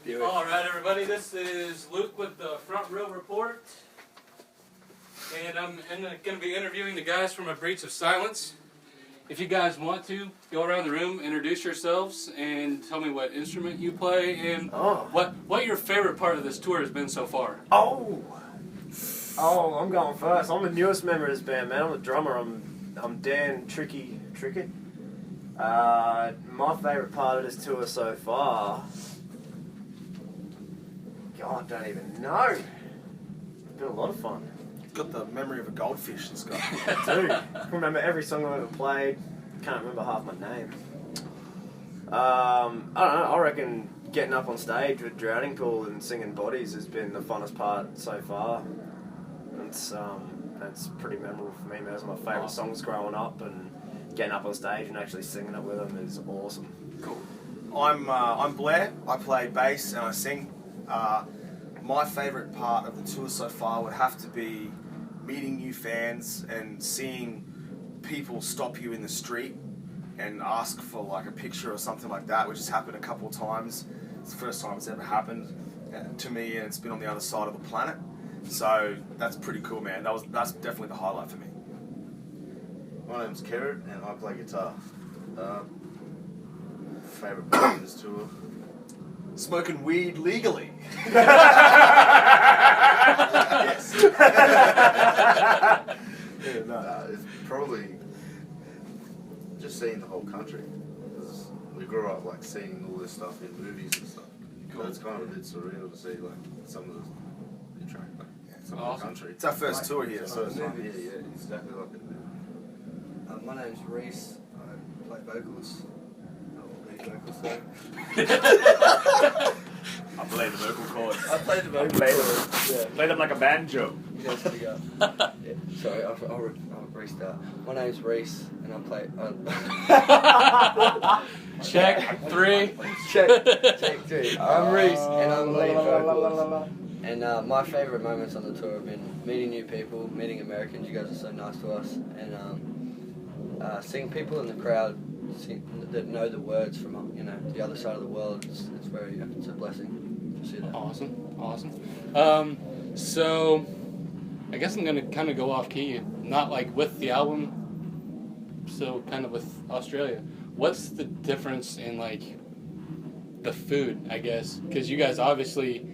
All right, everybody, this is Luke with the Front Row Report, and I'm going to be interviewing the guys from A Breach of Silence. If you guys want to, go around the room, introduce yourselves, and tell me what instrument you play, and what your favorite part of this tour has been so far. Oh, I'm going first. I'm the newest member of this band, man. I'm the drummer. I'm Dan Tricky. My favourite part of this tour so far, God, I don't even know. It's been a lot of fun. Got the memory of a goldfish, this guy. I do. I can remember every song I've ever played. Can't remember half my name. I don't know. I reckon getting up on stage with Drowning Pool and singing Bodies has been the funnest part so far. That's pretty memorable for me, man. Those are my favourite songs growing up, and getting up on stage and actually singing it with them is awesome. Cool. I'm Blair. I play bass and I sing. My favourite part of the tour so far would have to be meeting new fans and seeing people stop you in the street and ask for like a picture or something like that, which has happened a couple of times. It's the first time it's ever happened to me, and it's been on the other side of the planet. So that's pretty cool, man. That's definitely the highlight for me. My name's Kerrod and I play guitar. Favourite part of this tour? Smoking weed legally. Yes. It's probably just seeing the whole country. 'Cause we grew up like seeing all this stuff in movies and stuff. Cool. So it's kind of a bit surreal to see like some of the country. It's our first tour here, so it's not here, yeah, exactly like it. My name's Reese. I play vocals. Not all these vocals though. I play the vocal chords. I play the vocals. Play them like a banjo. Yeah, sorry, I'll restart. My name's Reese, and I play. Check 3. Check 3. I'm Reese, and I'm lead vocals. And my favourite moments on the tour have been meeting new people, meeting Americans. You guys are so nice to us, and seeing people in the crowd that know the words from the other side of the world. It's a blessing to see that. Awesome. So I guess I'm gonna kind of go off key, not like with the album, so kind of with Australia. What's the difference in like the food? I guess because you guys obviously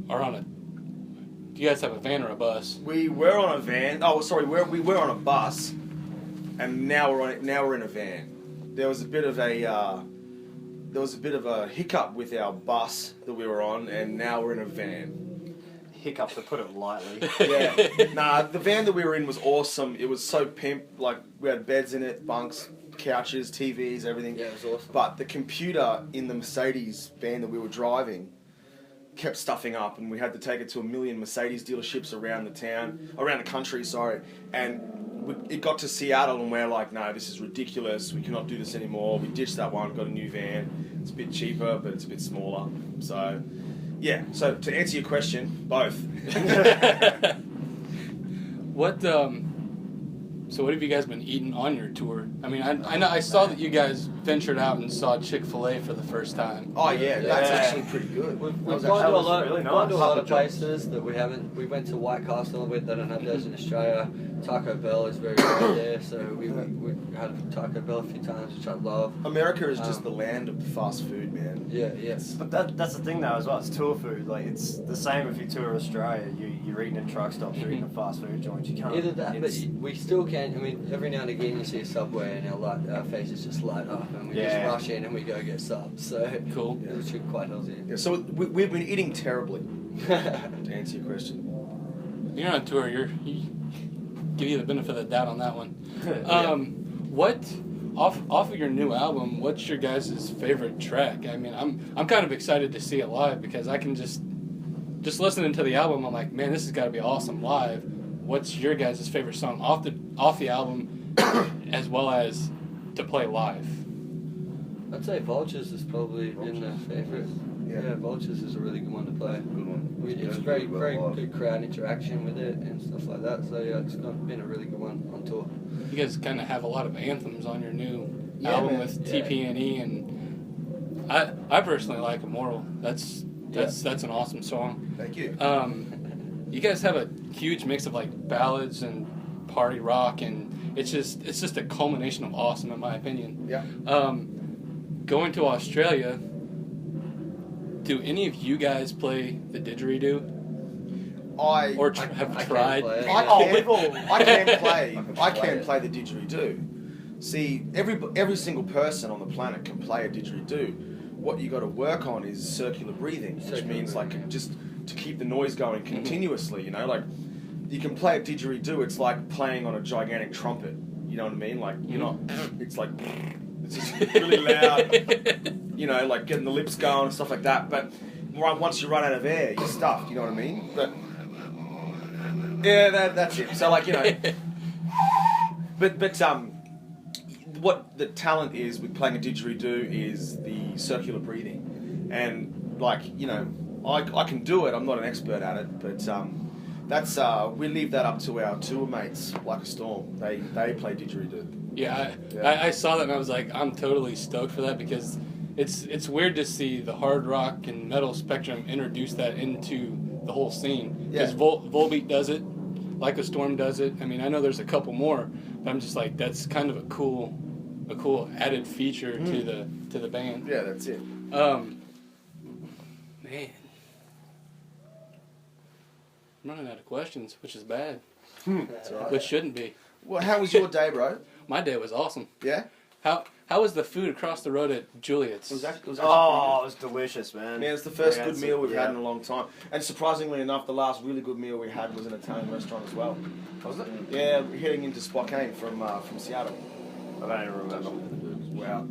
are on a. Do you guys have a van or a bus? We were on a van. Oh, sorry, we were on a bus, and now we're in a van. There was a bit of a hiccup with our bus that we were on, and now we're in a van. Hiccup, to put it lightly. Yeah. Nah, the van that we were in was awesome. It was so pimp. Like we had beds in it, bunks, couches, TVs, everything. Yeah, it was awesome. But the computer in the Mercedes van that we were driving kept stuffing up, and we had to take it to a million Mercedes dealerships around the country, and it got to Seattle, and we're like, no, this is ridiculous, we cannot do this anymore. We ditched that one, got a new van. It's a bit cheaper, but it's a bit smaller. So, yeah, so to answer your question, both. So what have you guys been eating on your tour? I mean, I know I saw that you guys ventured out and saw Chick-fil-A for the first time. Oh yeah, that's actually pretty good. We've gone to a lot of places that we haven't. We went to White Castle, they don't have those in Australia. Taco Bell is very rare there, so we had Taco Bell a few times, which I love. America is just the land of fast food, man. Yeah, yes. But that's the thing though as well. It's tour food. Like it's the same if you tour Australia. You're eating at truck stops, you're eating at fast food joints. You can't. Either that, but we still can. I mean, every now and again you see a Subway and our faces just light up, and we just rush in and we go get subs. So cool. Yeah. Which is quite healthy. Yeah. So we've been eating terribly. To answer your question. You're on tour. You give you the benefit of the doubt on that one. What off of your new album? What's your guys' favorite track? I mean, I'm kind of excited to see it live because I can just listening to the album. I'm like, man, this has got to be awesome live. What's your guys' favorite song off the album, as well as to play live? I'd say Vultures has probably been the favourite. Yeah, Vultures is a really good one to play. Good one. It's very good crowd interaction with it and stuff like that. So yeah, it's been a really good one on tour. You guys kind of have a lot of anthems on your new album with TP&E, and I personally like Immortal. That's That's an awesome song. Thank you. You guys have a huge mix of like ballads and party rock, and it's just a culmination of awesome, in my opinion. Yeah. Going to Australia, do any of you guys play the didgeridoo? Or have tried? I can play the didgeridoo. See, every single person on the planet can play a didgeridoo. What you got to work on is circular breathing, which means like just to keep the noise going continuously. You know, like you can play a didgeridoo. It's like playing on a gigantic trumpet. You know what I mean? Like you're not. It's like it's just really loud. You know, like getting the lips going and stuff like that. But once you run out of air, you're stuffed. You know what I mean? But yeah, that's it. So like, you know, but what the talent is with playing a didgeridoo is the circular breathing, and like, you know, I can do it. I'm not an expert at it, but that's we leave that up to our tour mates, like a storm. They play didgeridoo. Yeah, I saw that and I was like, I'm totally stoked for that, because it's weird to see the hard rock and metal spectrum introduce that into the whole scene. Because Volbeat does it, Like a Storm does it. I mean, I know there's a couple more, but I'm just like, that's kind of a cool added feature to the band. Yeah, that's it. Man, I'm running out of questions, which is bad. That's all right. Which shouldn't be. Well, how was your day, bro? My day was awesome. Yeah? How was the food across the road at Juliet's? It was it was delicious, man. Man, it's the first good meal we've had in a long time. And surprisingly enough, the last really good meal we had was an Italian restaurant as well. Was it? Yeah, we're heading into Spokane from Seattle. I don't even remember. Wow.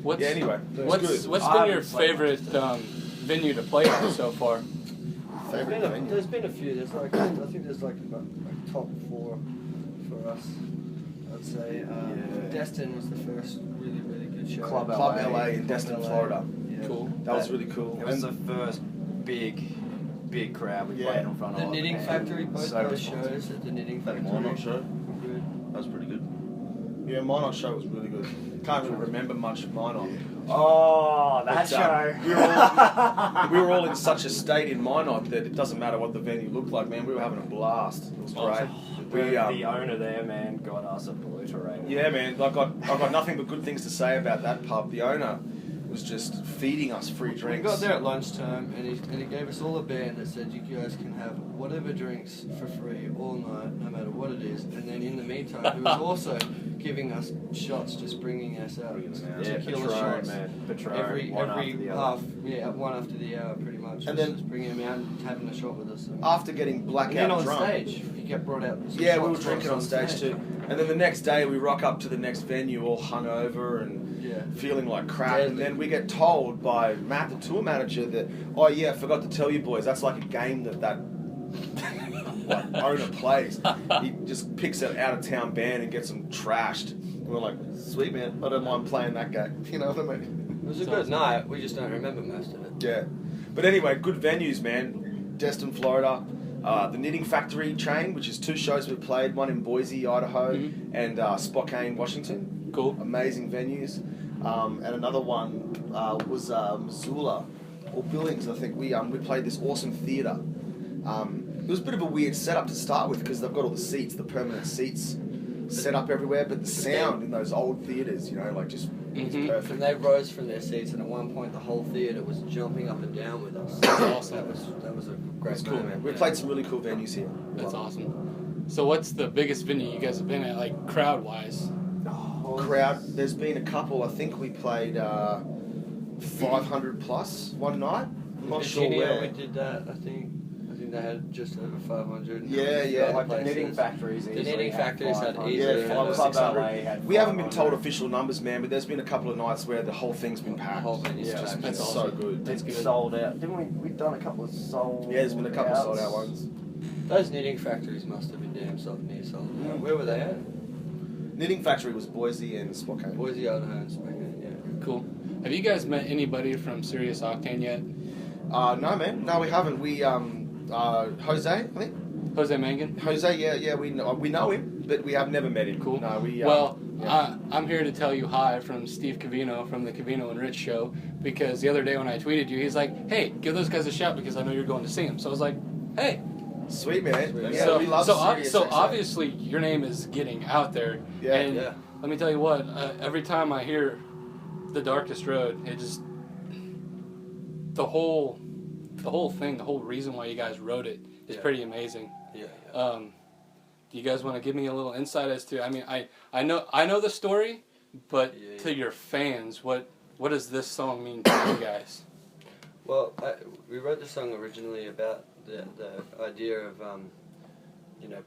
What's, Yeah, anyway, what's been your favorite venue to play at so far? Favorite venue? There's been a few. There's like I think there's like about top 4 for us. I'd say Destin was the first really good show. Club LA in Destin, Florida. Yeah. Cool. That was really cool. It was the first big crowd we played in front of. The Knitting Factory, both So those shows at the Knitting That Factory. Monarch show, were good. that was pretty good. Yeah, Minot show was really good. Can't really remember much of Minot. Oh, that show. We were all in such a state in Minot that it doesn't matter what the venue looked like, man. We were having a blast. It was great. The owner there, man, got us obliterated. Yeah, man. I got nothing but good things to say about that pub. The owner was just feeding us free We drinks. got there at lunchtime and he gave us all a band that said you guys can have whatever drinks for free all night, no matter what it is. And then in the meantime, he was also giving us shots, just bringing us out. Yeah, Tequila Patron, shots. man. Patron, Every one after the other. half, one after the hour, pretty much. And Just then- bringing him out and having a shot with us. After getting And then blackout on drunk. stage, he kept brought out. some Yeah, we shots were for drinking us on stage too. And then the next day we rock up to the next venue all hungover and Yeah. feeling like crap. And Deadly. then we get told by Matt, the tour manager, that, oh yeah, I forgot to tell you boys, that's like a game that like, owner plays. He just picks an out of town band and gets them trashed. And we're like, sweet man, I don't mind playing that game. You know what I mean? It was a good night, we just don't remember most of it. Yeah. But anyway, good venues, man. Destin, Florida. The Knitting Factory chain, which is 2 shows we played, one in Boise, Idaho, and Spokane, Washington. Cool. Amazing venues. And another one was Missoula, or Billings, I think. We played this awesome theatre. It was a bit of a weird setup to start with because they've got all the seats, the permanent seats set up everywhere, but the sound in those old theatres, you know, like just was perfect. And they rose from their seats, and at one point the whole theatre was jumping up and down with us. That's awesome. That was a great That's cool, moment. man. We've Yeah. played some really cool venues here. That's awesome. So what's the biggest venue you guys have been at, like crowd-wise? Crowd, there's been a couple. I think we played 500 plus one night. I'm not sure Virginia, where. we did that. I think they had just over 500. Yeah. Like the places. Knitting Factories. The easily Knitting had Factories had 500. easily Yeah, had Club 600. 600. We haven't been told official numbers, man, but there's been a couple of nights where the whole thing's been packed. The whole venue's It's just packed. been That's so awesome. good. That's good. Sold out. Didn't we? We've done a couple of sold. Yeah, there's been a couple of sold out outs. ones. Those Knitting Factories must have been damn sold. Where were they at? Knitting Factory was Boise and Spokane. Boise, Idaho, and Spokane. Yeah. Cool. Have you guys met anybody from Sirius Octane yet? No, man. No, we haven't. We Jose, I think. Jose Mangan? Jose, yeah, we know him. but we have never met him. Cool. No, we. Well, yeah. I'm here to tell you hi from Steve Cavino from the Cavino and Rich Show, because the other day when I tweeted you, he's like, "Hey, give those guys a shout because I know you're going to see them." So I was like, "Hey." Sweet, man. Sweet. Yeah, So, we love so, Sirius so XM. obviously your name is getting out there, Yeah. and Yeah. let me tell you what. Every time I hear "The Darkest Road," it just the whole thing, the whole reason why you guys wrote it is Yeah. pretty amazing. Yeah. Do you guys want to give me a little insight as to? I mean, I know the story, but Yeah, to your fans, what does this song mean to you guys? Well, we wrote the song originally about the idea of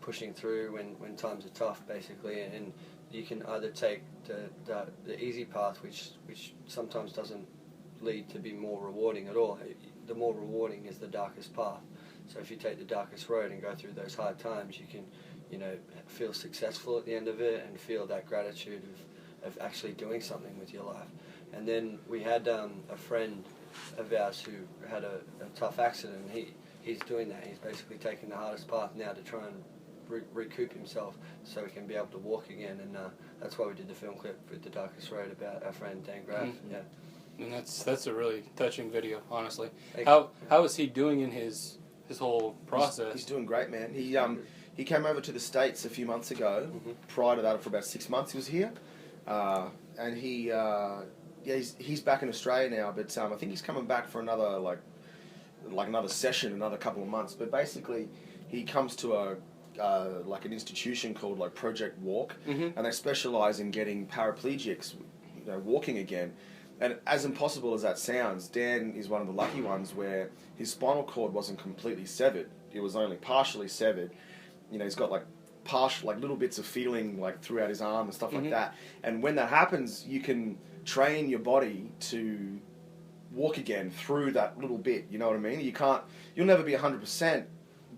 pushing through when times are tough, basically, and you can either take the easy path, which sometimes doesn't lead to be more rewarding at all. The more rewarding is the darkest path. So if you take the darkest road and go through those hard times, you can, feel successful at the end of it and feel that gratitude of actually doing something with your life. And then we had a friend of ours who had a tough accident. He's doing that. He's basically taking the hardest path now to try and recoup himself so he can be able to walk again. And that's why we did the film clip with The Darkest Road about our friend Dan Graff. Mm-hmm. Yeah. And that's a really touching video, honestly. Thank How is he doing in his whole process? He's doing great, man. He came over to the States a few months ago. Mhm. Prior to that, for about 6 months, he was here, and he's back in Australia now. But I think he's coming back for another another session, another couple of months. But basically, he comes to an institution called Project Walk, Mhm. and they specialize in getting paraplegics, walking again. And as impossible as that sounds, Dan is one of the lucky ones where his spinal cord wasn't completely severed. It was only partially severed. He's got little bits of feeling throughout his arm and stuff like that. And when that happens, you can train your body to walk again through that little bit. You know what I mean? You'll never be 100%,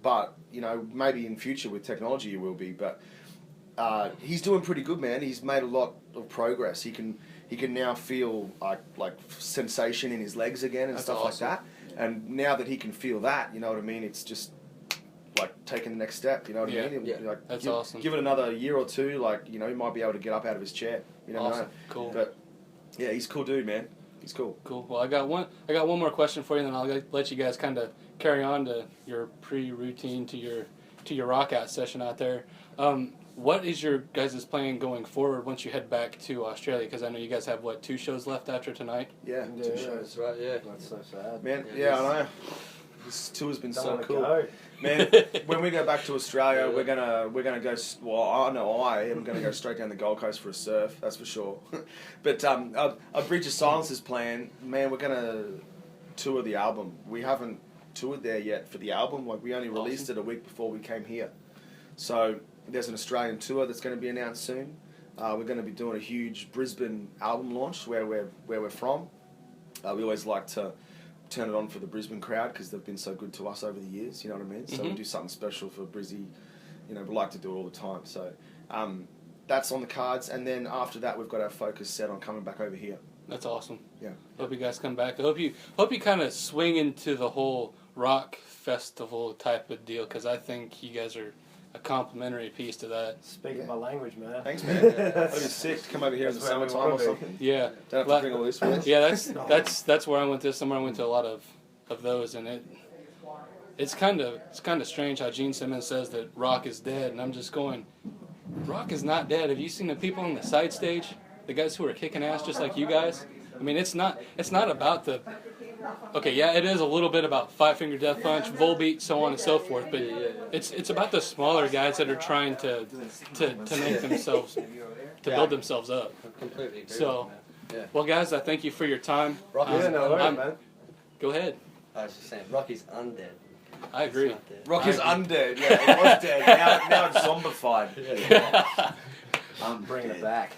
but maybe in future with technology you will be. But he's doing pretty good, man. He's made a lot of progress. He can now feel like sensation in his legs again and That's stuff awesome. like that. And now that he can feel that, you know what I mean? It's just taking the next step. You know what I mean? Yeah. That's awesome. Give it another year or two, he might be able to get up out of his chair. You never Awesome. know. Cool. But yeah, he's a cool dude, man. He's cool. Cool. Well, I got one more question for you, and then I'll let you guys kind of carry on to your pre-routine to your rock out session out there. What is your guys' plan going forward once you head back to Australia? Because I know you guys have 2 shows left after tonight. Yeah, Yeah. 2 shows. That's right, yeah. That's so sad. Man, Yeah, yeah, I know. This tour's been Don't so wanna cool. go. Man, when we go back to Australia, Yeah. we're gonna go. Well, I know I am gonna go straight down the Gold Coast for a surf. That's for sure. But a Bridge of Silence is planned. Man, we're gonna tour the album. We haven't toured there yet for the album. We only released it a week before we came here. So there's an Australian tour that's going to be announced soon. We're going to be doing a huge Brisbane album launch where we're from. We always like to turn it on for the Brisbane crowd because they've been so good to us over the years. You know what I mean? So we do something special for Brizzy. We like to do it all the time. So that's on the cards. And then after that, we've got our focus set on coming back over here. That's awesome. Yeah. Hope you guys come back. I hope you kind of swing into the whole rock festival type of deal, because I think you guys are a complimentary piece to that. Speaking my language, man. Thanks, man. That'd be sick to come over here in the That's where we summertime or wanna be. something. Yeah. Don't have to bring all this with us. Yeah, that's where I went this summer. I went to a lot of those, and it's kind of strange how Gene Simmons says that rock is dead, and I'm just going, rock is not dead. Have you seen the people on the side stage? The guys who are kicking ass just like you guys? I mean, it's not about the... Okay, yeah, it is a little bit about Five Finger Death Punch, Volbeat, so on and so forth, but it's about the smaller guys that are trying to make themselves, to build themselves up. I completely agree So, with that. Yeah. well, guys, I thank you for your time. Yeah, no worries, man. Go ahead. I was just saying, Rocky's undead. I agree. It's not dead. Rocky's undead. Yeah, it was dead. Now it's zombified. I'm bringing it back.